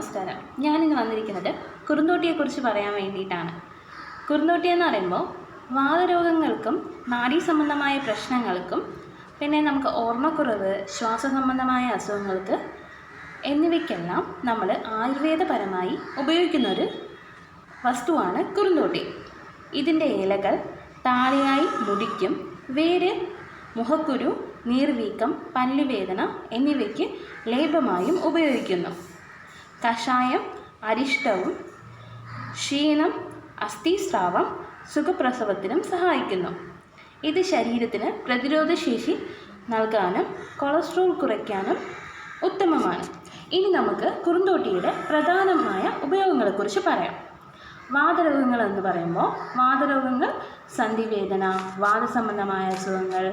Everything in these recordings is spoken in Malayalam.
നമസ്കാരം. ഞാനിന്ന് വന്നിരിക്കുന്നത് കുറുന്തോട്ടിയെക്കുറിച്ച് പറയാൻ വേണ്ടിയിട്ടാണ്. കുറുന്തോട്ടി എന്ന് പറയുമ്പോൾ വാതരോഗങ്ങൾക്കും നാഡീസംബന്ധമായ പ്രശ്നങ്ങൾക്കും പിന്നെ നമുക്ക് ഓർമ്മക്കുറവ്, ശ്വാസസംബന്ധമായ അസുഖങ്ങൾക്ക് എന്നിവയ്ക്കെല്ലാം നമ്മൾ ആയുർവേദപരമായി ഉപയോഗിക്കുന്നൊരു വസ്തുവാണ് കുറുന്തോട്ടി. ഇതിൻ്റെ ഇലകൾ താളിയായി മുടിക്കും, വേര് മുഖക്കുരു, നീർവീക്കം, പല്ലുവേദന എന്നിവയ്ക്ക് ലേപമായും ഉപയോഗിക്കുന്നു. കഷായം അരിഷ്ടവും ക്ഷീണം, അസ്ഥിസ്രാവം, സുഖപ്രസവത്തിനും സഹായിക്കുന്നു. ഇത് ശരീരത്തിന് പ്രതിരോധശേഷി നൽകാനും കൊളസ്ട്രോൾ കുറയ്ക്കാനും ഉത്തമമാണ്. ഇനി നമുക്ക് കുറുന്തോട്ടിയുടെ പ്രധാനമായ ഉപയോഗങ്ങളെക്കുറിച്ച് പറയാം. വാതരോഗങ്ങൾ എന്ന് പറയുമ്പോൾ വാതരോഗങ്ങൾ സന്ധിവേദന, വാതസംബന്ധമായ അസുഖങ്ങൾ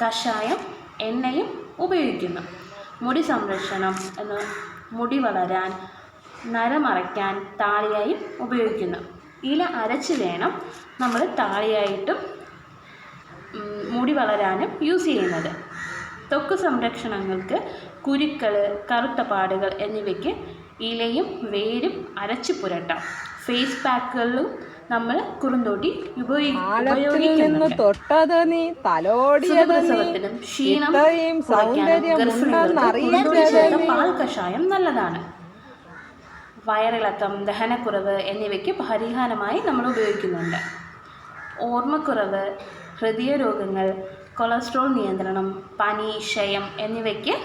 കഷായം, എണ്ണയും ഉപയോഗിക്കുന്നു. മുടി സംരക്ഷണം എന്ന് മുടി വളരാൻ, നരമറയ്ക്കാൻ താളിയായും ഉപയോഗിക്കുന്നു. ഇല അരച്ച് വേണം നമ്മൾ താളിയായിട്ടും മുടി വളരാനും യൂസ് ചെയ്യുന്നത്. ത്വക്ക് സംരക്ഷണങ്ങൾക്ക് കുരുക്കൾ, കറുത്ത പാടുകൾ എന്നിവയ്ക്ക് ഇലയും വേരും അരച്ച് പുരട്ടാം. ഫേസ് പാക്കുകളിലും നമ്മൾ കുറുന്തോട്ടി ഉപയോഗിക്കുന്നുണ്ട്. സുഖപ്രസവത്തിനും ക്ഷീണം കുറയ്ക്കാനും ഗർഭിണികൾക്ക് പാൽ കഷായം നല്ലതാണ്. വയറിളക്കം, ദഹനക്കുറവ് എന്നിവയ്ക്ക് പരിഹാരമായി നമ്മൾ ഉപയോഗിക്കുന്നുണ്ട്. ഓർമ്മക്കുറവ്, ഹൃദയരോഗങ്ങൾ, കൊളസ്ട്രോൾ നിയന്ത്രണം, പനി, ക്ഷയം എന്നിവയ്ക്ക്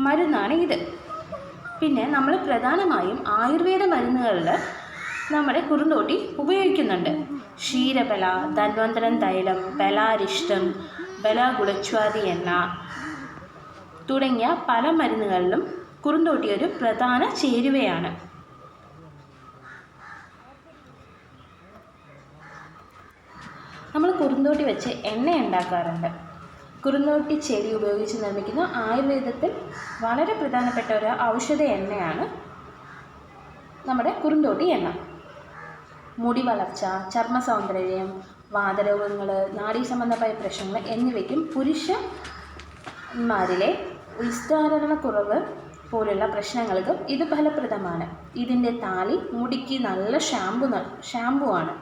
മരുന്നാണ് ഇത്. പിന്നെ നമ്മൾ പ്രധാനമായും ആയുർവേദ മരുന്നുകളിൽ നമ്മുടെ കുറുന്തോട്ടി ഉപയോഗിക്കുന്നുണ്ട്. ക്ഷീരബല, ധന്വന്തരം തൈലം, ബലാരിഷ്ടം, ബലഗുളച്ഛ്വാദി എണ്ണ തുടങ്ങിയ പല മരുന്നുകളിലും കുറുന്തോട്ടി ഒരു പ്രധാന ചേരുവയാണ്. നമ്മൾ കുറുന്തോട്ടി വെച്ച് എണ്ണ ഉണ്ടാക്കാറുണ്ട്. കുറുന്തോട്ടി ചെടി ഉപയോഗിച്ച് നിർമ്മിക്കുന്ന ആയുർവേദത്തിൽ വളരെ പ്രധാനപ്പെട്ട ഒരു ഔഷധ എണ്ണയാണ് നമ്മുടെ കുറുന്തോട്ടി എണ്ണ. മുടി വളർച്ച, ചർമ്മ സൗന്ദര്യം, വാതരോഗങ്ങൾ, നാഡീസംബന്ധമായ പ്രശ്നങ്ങൾ എന്നിവയ്ക്കും പുരുഷന്മാരിലെ ഉത്സാരണക്കുറവ് പോലുള്ള പ്രശ്നങ്ങൾക്കും ഇത് ഫലപ്രദമാണ്. ഇതിൻ്റെ താളി മുടിക്ക് നല്ല ഷാമ്പു ആണ്.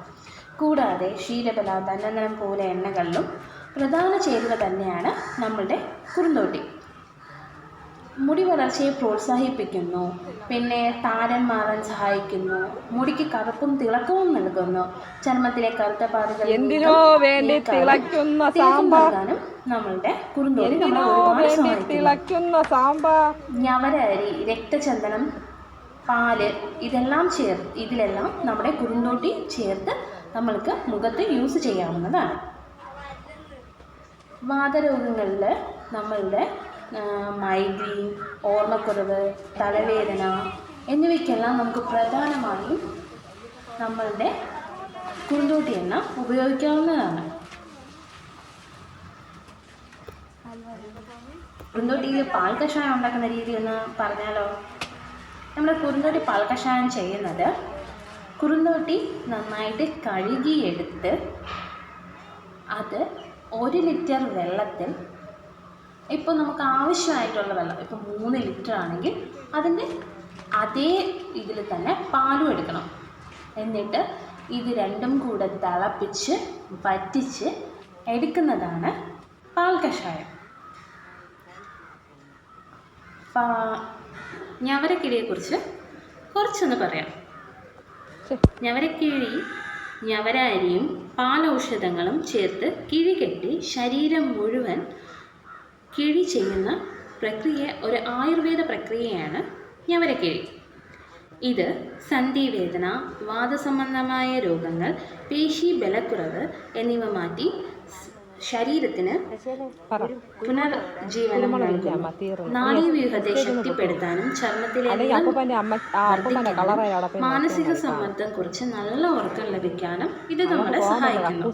കൂടാതെ ക്ഷീരബല, ധന്വന്തരം പോലെ എണ്ണകളിലും പ്രധാന ചേരുവ തന്നെയാണ് നമ്മളുടെ കുറുന്തോട്ടി. മുടി വളർച്ചയെ പ്രോത്സാഹിപ്പിക്കുന്നു, പിന്നെ താരൻ മാറാൻ സഹായിക്കുന്നു, മുടിക്ക് കറുപ്പും തിളക്കവും നൽകുന്നു, ചർമ്മത്തിലെ കറുത്ത പാടുകൾ നൽകാനും നമ്മളുടെ കുറുന്തോട്ടി നമ്മളെ ഒരുപാട് സഹായിക്കുന്നു. ഞവര അരി, രക്തചന്ദനം, പാല് ഇതിലെല്ലാം നമ്മുടെ കുറുന്തോട്ടി ചേർത്ത് നമ്മൾക്ക് മുഖത്ത് യൂസ് ചെയ്യാവുന്നതാണ്. വാതരോഗങ്ങളിൽ നമ്മളുടെ മൈഗ്രെയിൻ, ഓർമ്മക്കുറവ്, തലവേദന എന്നിവയ്ക്കെല്ലാം നമുക്ക് പ്രധാനമായും നമ്മളുടെ കുറുന്തോട്ടി എണ്ണ ഉപയോഗിക്കാവുന്നതാണ്. കുറുന്തോട്ടിയിൽ പാൽ കഷായം ഉണ്ടാക്കുന്ന രീതി എന്ന് പറഞ്ഞാലോ? നമ്മൾ കുറുന്തോട്ടി പാൽ കഷായം ചെയ്യുന്നത് കുറുന്തോട്ടി നന്നായിട്ട് കഴുകിയെടുത്ത് അത് 1 ലിറ്റർ വെള്ളത്തിൽ, ഇപ്പോൾ നമുക്ക് ആവശ്യമായിട്ടുള്ള വെള്ളം, ഇപ്പോൾ 3 ലിറ്റർ ആണെങ്കിൽ അതിൻ്റെ അതേ ഇതിൽ തന്നെ പാലും എടുക്കണം. എന്നിട്ട് ഇത് രണ്ടും കൂടെ തിളപ്പിച്ച് വറ്റിച്ച് എടുക്കുന്നതാണ് പാൽ കഷായം. ഞവരക്കിഴിയെക്കുറിച്ച് കുറച്ചൊന്ന് പറയാം. ഞവരക്കിഴി ഞവര അരിയും പാലൗഷധങ്ങളും ചേർത്ത് കിഴി കെട്ടി ശരീരം മുഴുവൻ കിഴി ചെയ്യുന്ന പ്രക്രിയ ഒരു ആയുർവേദ പ്രക്രിയയാണ് ഞവരക്കിഴി. ഇത് സന്ധിവേദന, വാതസംബന്ധമായ രോഗങ്ങൾ, പേശി ബലക്കുറവ് എന്നിവ മാറ്റി ശരീരത്തിന് പുനർജീവനം നൽകുന്നു. നാഡീവ്യൂഹത്തെ ശക്തിപ്പെടുത്താനും ചർമ്മത്തിലെ മാനസിക സമ്മർദ്ദം കുറച്ച് നല്ല ഉറക്കം ലഭിക്കാനും ഇത് നമ്മളെ സഹായിക്കുന്നു.